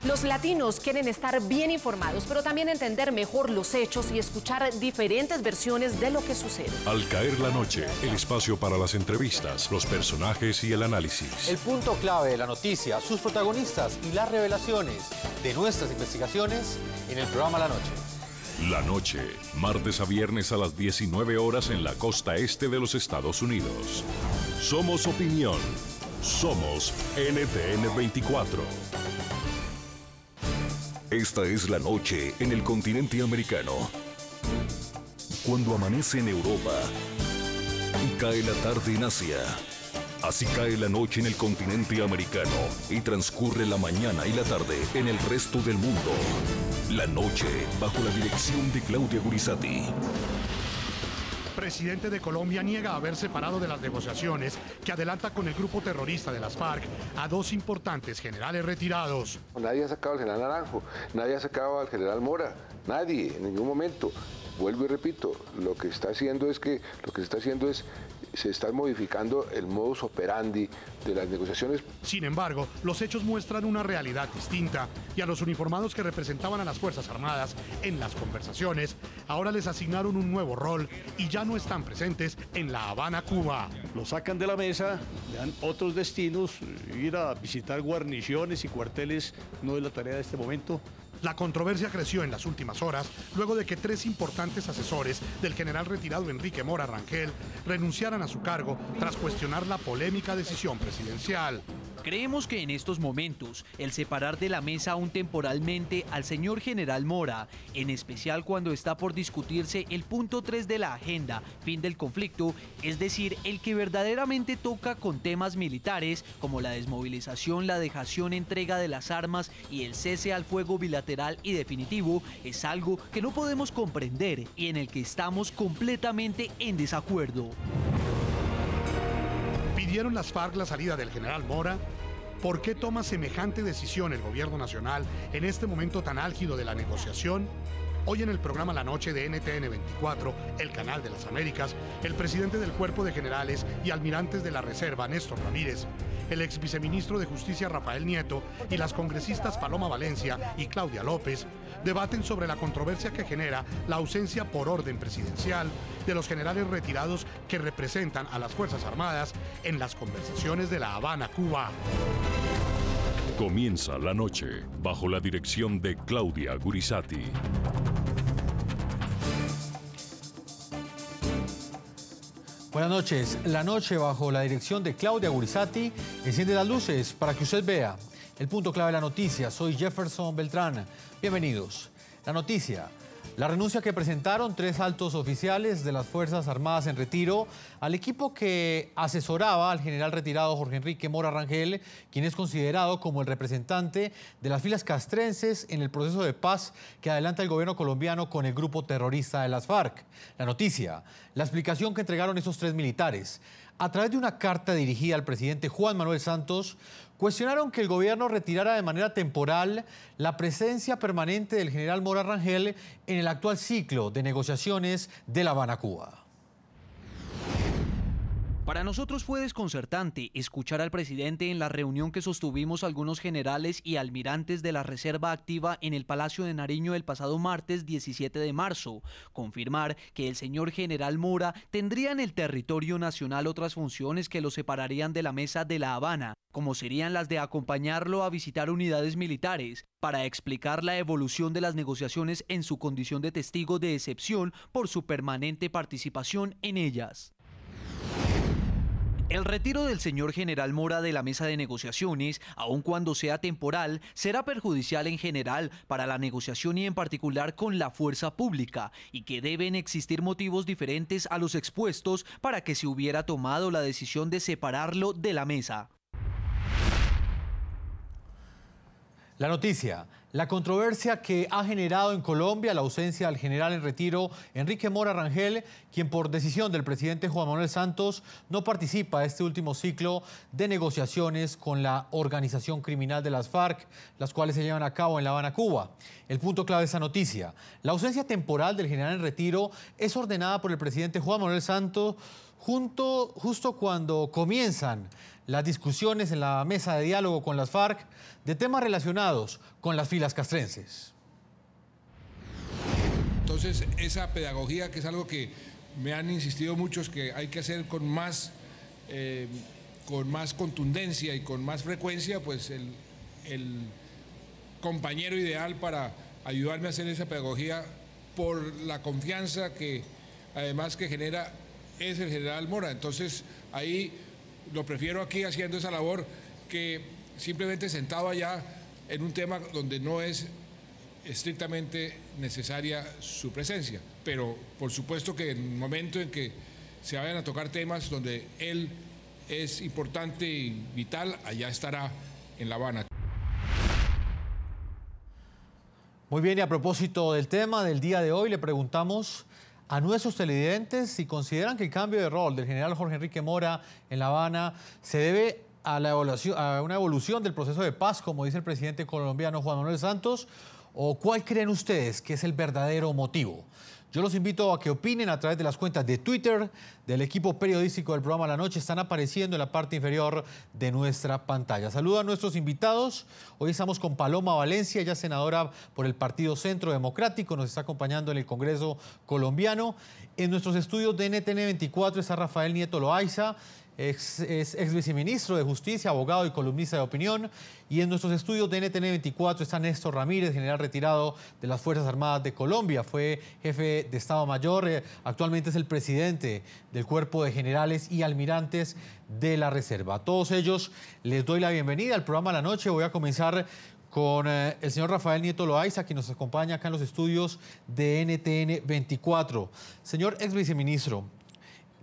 Los latinos quieren estar bien informados, pero también entender mejor los hechos y escuchar diferentes versiones de lo que sucede. Al caer la noche, el espacio para las entrevistas, los personajes y el análisis. El punto clave de la noticia, sus protagonistas y las revelaciones de nuestras investigaciones en el programa La Noche. La Noche, martes a viernes a las 19 horas en la costa este de los Estados Unidos. Somos opinión. Somos NTN 24. Esta es la noche en el continente americano. Cuando amanece en Europa y cae la tarde en Asia. Así cae la noche en el continente americano y transcurre la mañana y la tarde en el resto del mundo. La noche bajo la dirección de Claudia Gurizati. Presidente de Colombia niega haber separado de las negociaciones que adelanta con el grupo terrorista de las FARC a dos importantes generales retirados. Nadie ha sacado al general Naranjo, nadie ha sacado al general Mora, nadie, en ningún momento. Vuelvo y repito, lo que se está haciendo es se está modificando el modus operandi de las negociaciones. Sin embargo, los hechos muestran una realidad distinta y a los uniformados que representaban a las Fuerzas Armadas en las conversaciones, ahora les asignaron un nuevo rol y ya no están presentes en La Habana, Cuba. Lo sacan de la mesa, le dan otros destinos, ir a visitar guarniciones y cuarteles no es la tarea de este momento. La controversia creció en las últimas horas luego de que tres importantes asesores del general retirado Enrique Mora Rangel renunciaran a su cargo tras cuestionar la polémica decisión presidencial. Creemos que en estos momentos el separar de la mesa aún temporalmente al señor general Mora, en especial cuando está por discutirse el punto 3 de la agenda, fin del conflicto, es decir, el que verdaderamente toca con temas militares como la desmovilización, la dejación, entrega de las armas y el cese al fuego bilateral y definitivo, es algo que no podemos comprender y en el que estamos completamente en desacuerdo. ¿Pidieron las FARC la salida del general Mora? ¿Por qué toma semejante decisión el gobierno nacional en este momento tan álgido de la negociación? Hoy en el programa La Noche de NTN 24, el canal de las Américas, el presidente del Cuerpo de Generales y Almirantes de la Reserva, Néstor Ramírez, el ex viceministro de Justicia, Rafael Nieto, y las congresistas Paloma Valencia y Claudia López, debaten sobre la controversia que genera la ausencia por orden presidencial de los generales retirados que representan a las Fuerzas Armadas en las conversaciones de La Habana, Cuba. Comienza La Noche bajo la dirección de Claudia Gurizati. Buenas noches. La Noche bajo la dirección de Claudia Gurizati enciende las luces para que usted vea el punto clave de la noticia. Soy Jefferson Beltrán. Bienvenidos. La noticia. La renuncia que presentaron tres altos oficiales de las Fuerzas Armadas en retiro al equipo que asesoraba al general retirado Jorge Enrique Mora Rangel, quien es considerado como el representante de las filas castrenses en el proceso de paz que adelanta el gobierno colombiano con el grupo terrorista de las FARC. La noticia, la explicación que entregaron esos tres militares. A través de una carta dirigida al presidente Juan Manuel Santos, cuestionaron que el gobierno retirara de manera temporal la presencia permanente del general Mora Rangel en el actual ciclo de negociaciones de La Habana, Cuba. Para nosotros fue desconcertante escuchar al presidente en la reunión que sostuvimos algunos generales y almirantes de la Reserva Activa en el Palacio de Nariño el pasado martes 17 de marzo, confirmar que el señor general Mora tendría en el territorio nacional otras funciones que lo separarían de la mesa de La Habana, como serían las de acompañarlo a visitar unidades militares, para explicar la evolución de las negociaciones en su condición de testigo de excepción por su permanente participación en ellas. El retiro del señor general Mora de la mesa de negociaciones, aun cuando sea temporal, será perjudicial en general para la negociación y en particular con la fuerza pública, y que deben existir motivos diferentes a los expuestos para que se hubiera tomado la decisión de separarlo de la mesa. La noticia, la controversia que ha generado en Colombia la ausencia del general en retiro Enrique Mora Rangel, quien por decisión del presidente Juan Manuel Santos no participa de este último ciclo de negociaciones con la organización criminal de las FARC, las cuales se llevan a cabo en La Habana, Cuba. El punto clave de esta noticia, la ausencia temporal del general en retiro es ordenada por el presidente Juan Manuel Santos justo cuando comienzan las discusiones en la mesa de diálogo con las FARC de temas relacionados con las filas castrenses. Entonces, esa pedagogía, que es algo que me han insistido muchos que hay que hacer con más contundencia y con más frecuencia, pues el compañero ideal para ayudarme a hacer esa pedagogía por la confianza que además que genera es el general Mora. Entonces ahí lo prefiero aquí haciendo esa labor que simplemente sentado allá en un tema donde no es estrictamente necesaria su presencia, pero por supuesto que en el momento en que se vayan a tocar temas donde él es importante y vital, allá estará en La Habana. Muy bien, y a propósito del tema del día de hoy, le preguntamos a nuestros televidentes si consideran que el cambio de rol del general Jorge Enrique Mora en La Habana se debe a una evolución del proceso de paz, como dice el presidente colombiano Juan Manuel Santos, o cuál creen ustedes que es el verdadero motivo. Yo los invito a que opinen a través de las cuentas de Twitter del equipo periodístico del programa La Noche. Están apareciendo en la parte inferior de nuestra pantalla. Saludo a nuestros invitados. Hoy estamos con Paloma Valencia, ella es senadora por el Partido Centro Democrático. Nos está acompañando en el Congreso colombiano. En nuestros estudios de NTN 24 está Rafael Nieto Loaiza, ex viceministro de Justicia, abogado y columnista de opinión. Y en nuestros estudios de NTN 24 está Néstor Ramírez, general retirado de las Fuerzas Armadas de Colombia. Fue jefe de Estado Mayor, actualmente es el presidente del Cuerpo de Generales y Almirantes de la Reserva. A todos ellos les doy la bienvenida al programa La Noche. Voy a comenzar con el señor Rafael Nieto Loaiza, quien nos acompaña acá en los estudios de NTN 24. Señor ex viceministro,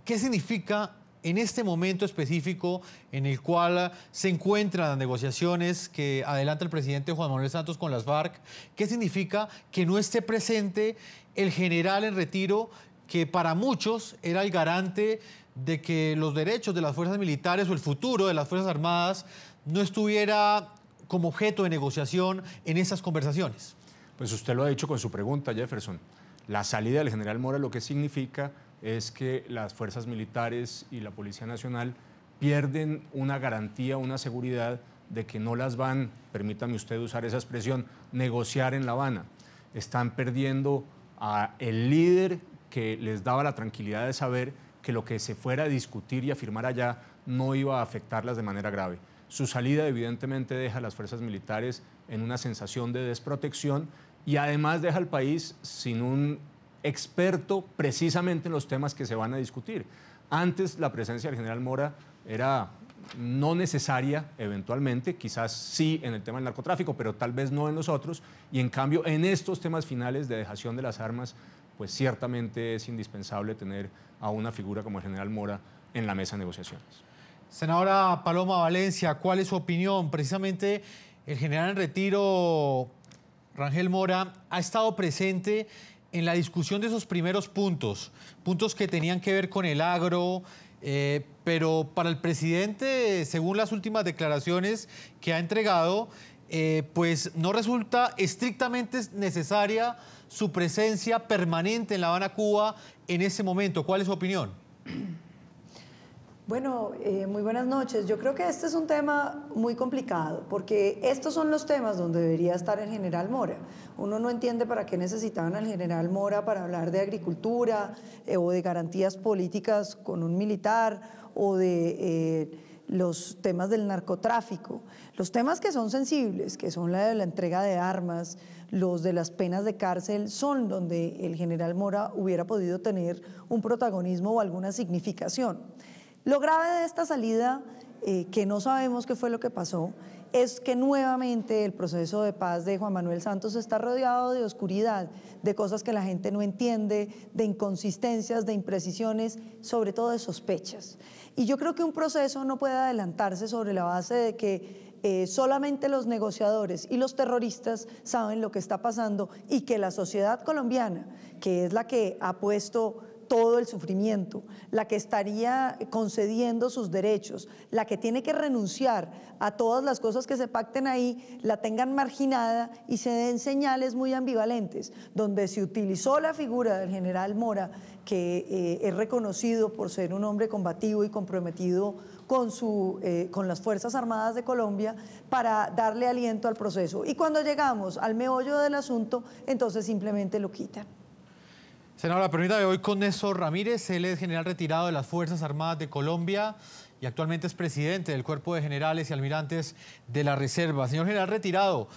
¿qué significa en este momento específico en el cual se encuentran las negociaciones que adelanta el presidente Juan Manuel Santos con las FARC? ¿Qué significa que no esté presente el general en retiro, que para muchos era el garante de que los derechos de las fuerzas militares o el futuro de las Fuerzas Armadas no estuviera como objeto de negociación en esas conversaciones? Pues usted lo ha dicho con su pregunta, Jefferson. La salida del general Mora lo que significa es que las fuerzas militares y la Policía Nacional pierden una garantía, una seguridad de que no las van, permítame usted usar esa expresión, negociar en La Habana. Están perdiendo a el líder que les daba la tranquilidad de saber que lo que se fuera a discutir y a firmar allá no iba a afectarlas de manera grave. Su salida evidentemente deja a las fuerzas militares en una sensación de desprotección y además deja al país sin un experto precisamente en los temas que se van a discutir. Antes la presencia del general Mora era no necesaria eventualmente, quizás sí en el tema del narcotráfico, pero tal vez no en los otros, y en cambio en estos temas finales de dejación de las armas, pues ciertamente es indispensable tener a una figura como el general Mora en la mesa de negociaciones. Senadora Paloma Valencia, ¿cuál es su opinión? Precisamente el general en retiro, Rangel Mora, ha estado presente en la discusión de esos primeros puntos que tenían que ver con el agro, pero para el presidente, según las últimas declaraciones que ha entregado, pues no resulta estrictamente necesaria su presencia permanente en La Habana, Cuba, en ese momento. ¿Cuál es su opinión? Bueno, muy buenas noches. Yo creo que este es un tema muy complicado, porque estos son los temas donde debería estar el general Mora. Uno no entiende para qué necesitaban al general Mora para hablar de agricultura o de garantías políticas con un militar o de los temas del narcotráfico. Los temas que son sensibles, que son la de la entrega de armas, los de las penas de cárcel, son donde el general Mora hubiera podido tener un protagonismo o alguna significación. Lo grave de esta salida, que no sabemos qué fue lo que pasó, es que nuevamente el proceso de paz de Juan Manuel Santos está rodeado de oscuridad, de cosas que la gente no entiende, de inconsistencias, de imprecisiones, sobre todo de sospechas. Y yo creo que un proceso no puede adelantarse sobre la base de que solamente los negociadores y los terroristas saben lo que está pasando y que la sociedad colombiana, que es la que ha puesto todo el sufrimiento, la que estaría concediendo sus derechos, la que tiene que renunciar a todas las cosas que se pacten ahí, la tengan marginada y se den señales muy ambivalentes, donde se utilizó la figura del general Mora, que es reconocido por ser un hombre combativo y comprometido con las Fuerzas Armadas de Colombia, para darle aliento al proceso. Y cuando llegamos al meollo del asunto, entonces simplemente lo quitan. Senadora, permítame, voy con Néstor Ramírez. Él es general retirado de las Fuerzas Armadas de Colombia y actualmente es presidente del Cuerpo de Generales y Almirantes de la Reserva. Señor general retirado,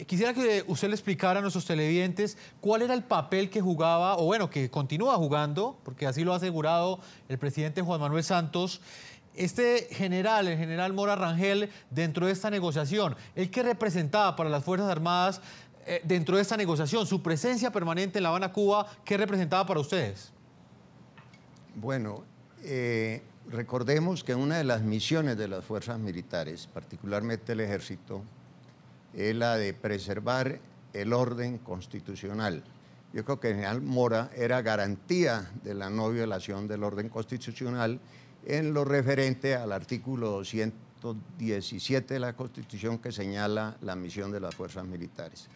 quisiera que usted le explicara a nuestros televidentes cuál era el papel que jugaba, o bueno, que continúa jugando, porque así lo ha asegurado el presidente Juan Manuel Santos, este general, el general Mora Rangel, dentro de esta negociación. ¿El qué representaba para las Fuerzas Armadas dentro de esta negociación? Su presencia permanente en La Habana, Cuba, ¿qué representaba para ustedes? Bueno, recordemos que una de las misiones de las fuerzas militares, particularmente el ejército, es la de preservar el orden constitucional. Yo creo que el general Mora era garantía de la no violación del orden constitucional en lo referente al artículo 217 de la Constitución, que señala la misión de las fuerzas militares.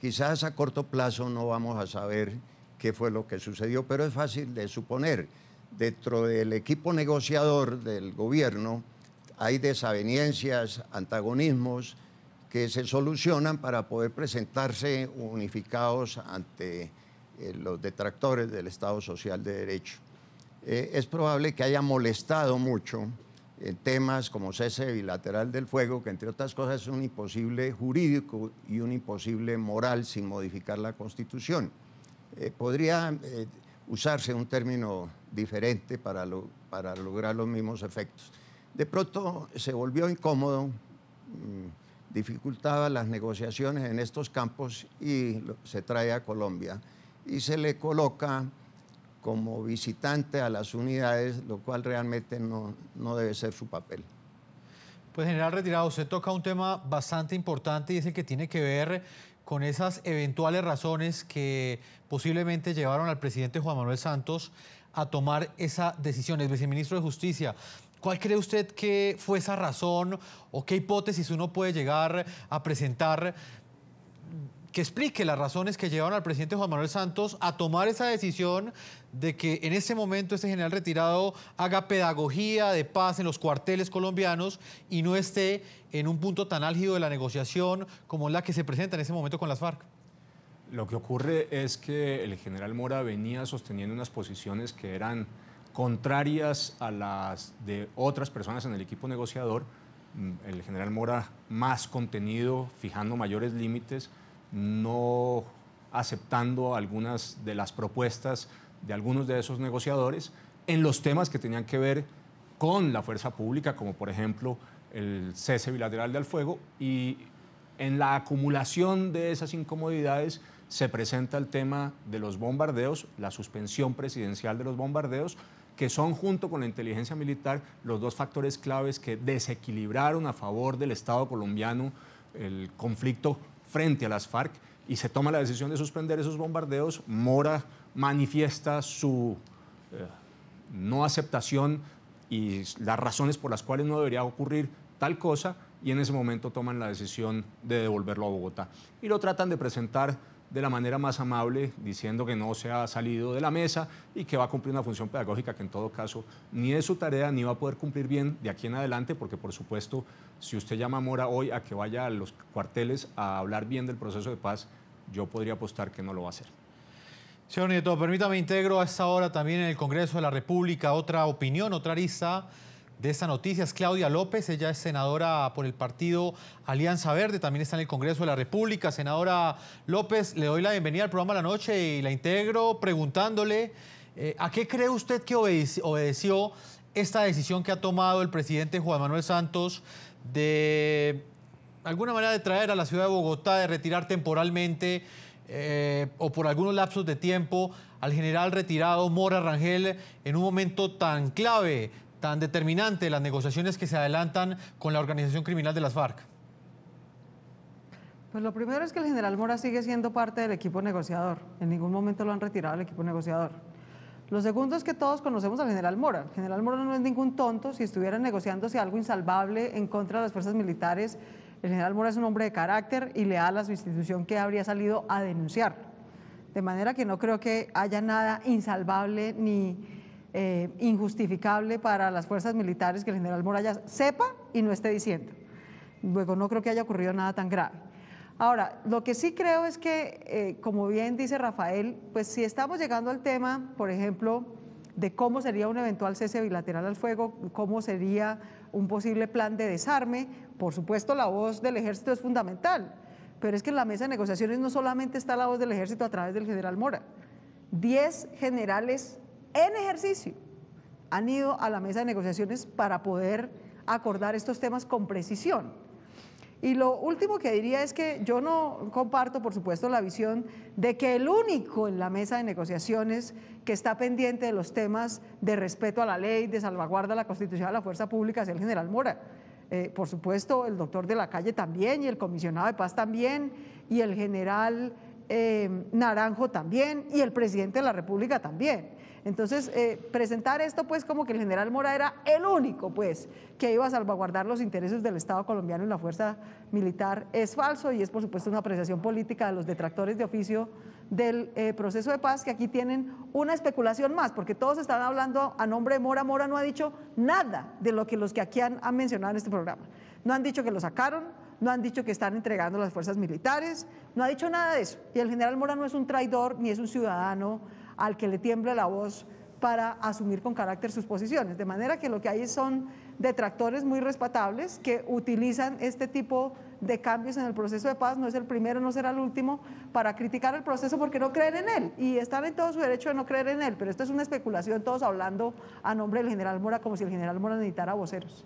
Quizás a corto plazo no vamos a saber qué fue lo que sucedió, pero es fácil de suponer. Dentro del equipo negociador del gobierno hay desavenencias, antagonismos que se solucionan para poder presentarse unificados ante los detractores del Estado Social de Derecho. Es probable que haya molestado mucho en temas como cese bilateral del fuego, que entre otras cosas es un imposible jurídico y un imposible moral sin modificar la Constitución. Podría usarse un término diferente para lograr los mismos efectos. De pronto se volvió incómodo, dificultaba las negociaciones en estos campos y se trae a Colombia y se le coloca como visitante a las unidades, lo cual realmente no debe ser su papel. Pues general retirado, usted toca un tema bastante importante y es el que tiene que ver con esas eventuales razones que posiblemente llevaron al presidente Juan Manuel Santos a tomar esa decisión. El viceministro de Justicia, ¿cuál cree usted que fue esa razón o qué hipótesis uno puede llegar a presentar que explique las razones que llevaron al presidente Juan Manuel Santos a tomar esa decisión de que en este momento este general retirado haga pedagogía de paz en los cuarteles colombianos y no esté en un punto tan álgido de la negociación como la que se presenta en ese momento con las FARC? Lo que ocurre es que el general Mora venía sosteniendo unas posiciones que eran contrarias a las de otras personas en el equipo negociador. El general Mora más contenido, fijando mayores límites, no aceptando algunas de las propuestas de algunos de esos negociadores en los temas que tenían que ver con la fuerza pública, como por ejemplo el cese bilateral del fuego, y en la acumulación de esas incomodidades se presenta el tema de los bombardeos, la suspensión presidencial de los bombardeos, que son, junto con la inteligencia militar, los dos factores claves que desequilibraron a favor del Estado colombiano el conflicto frente a las FARC, y se toma la decisión de suspender esos bombardeos. Mora manifiesta su no aceptación y las razones por las cuales no debería ocurrir tal cosa, y en ese momento toman la decisión de devolverlo a Bogotá. Y lo tratan de presentar de la manera más amable, diciendo que no se ha salido de la mesa y que va a cumplir una función pedagógica que en todo caso ni es su tarea ni va a poder cumplir bien de aquí en adelante, porque por supuesto, si usted llama a Mora hoy a que vaya a los cuarteles a hablar bien del proceso de paz, yo podría apostar que no lo va a hacer. Señor Nieto, permítame, integro a esta hora también en el Congreso de la República otra opinión, otra arista de esta noticia. Es Claudia López, ella es senadora por el partido Alianza Verde, también está en el Congreso de la República. Senadora López, le doy la bienvenida al programa La Noche y la integro preguntándole ¿a qué cree usted que obedeció esta decisión que ha tomado el presidente Juan Manuel Santos de alguna manera de traer a la ciudad de Bogotá, de retirar temporalmente o por algunos lapsos de tiempo al general retirado Mora Rangel en un momento tan clave, tan determinante de las negociaciones que se adelantan con la organización criminal de las FARC? Pues lo primero es que el general Mora sigue siendo parte del equipo negociador. En ningún momento lo han retirado del equipo negociador. Lo segundo es que todos conocemos al general Mora. El general Mora no es ningún tonto. Si estuviera negociándose algo insalvable en contra de las fuerzas militares, el general Mora es un hombre de carácter y leal a su institución que habría salido a denunciar. De manera que no creo que haya nada insalvable ni injustificable para las fuerzas militares que el general Mora ya sepa y no esté diciendo. Luego no creo que haya ocurrido nada tan grave. Ahora, lo que sí creo es que, como bien dice Rafael, pues si estamos llegando al tema, por ejemplo, de cómo sería un eventual cese bilateral al fuego, cómo sería un posible plan de desarme, por supuesto la voz del ejército es fundamental, pero es que en la mesa de negociaciones no solamente está la voz del ejército a través del general Mora. 10 generales en ejercicio han ido a la mesa de negociaciones para poder acordar estos temas con precisión. Y lo último que diría es que yo no comparto, por supuesto, la visión de que el único en la mesa de negociaciones que está pendiente de los temas de respeto a la ley, de salvaguarda a la Constitución, a la fuerza pública, es el general Mora. Por supuesto, el doctor de la Calle también, y el comisionado de paz también, y el general Naranjo también, y el presidente de la República también. Entonces, presentar esto pues como que el general Mora era el único pues que iba a salvaguardar los intereses del Estado colombiano en la fuerza militar es falso y es por supuesto una apreciación política de los detractores de oficio del proceso de paz, que aquí tienen una especulación más, porque todos están hablando a nombre de Mora. Mora no ha dicho nada de lo que los que aquí han mencionado en este programa. No han dicho que lo sacaron, no han dicho que están entregando las fuerzas militares, no ha dicho nada de eso. Y el general Mora no es un traidor ni es un ciudadano al que le tiemble la voz para asumir con carácter sus posiciones. De manera que lo que hay son detractores muy respetables que utilizan este tipo de cambios en el proceso de paz, no es el primero, no será el último, para criticar el proceso porque no creen en él y están en todo su derecho de no creer en él, pero esto es una especulación, todos hablando a nombre del general Mora como si el general Mora necesitara voceros.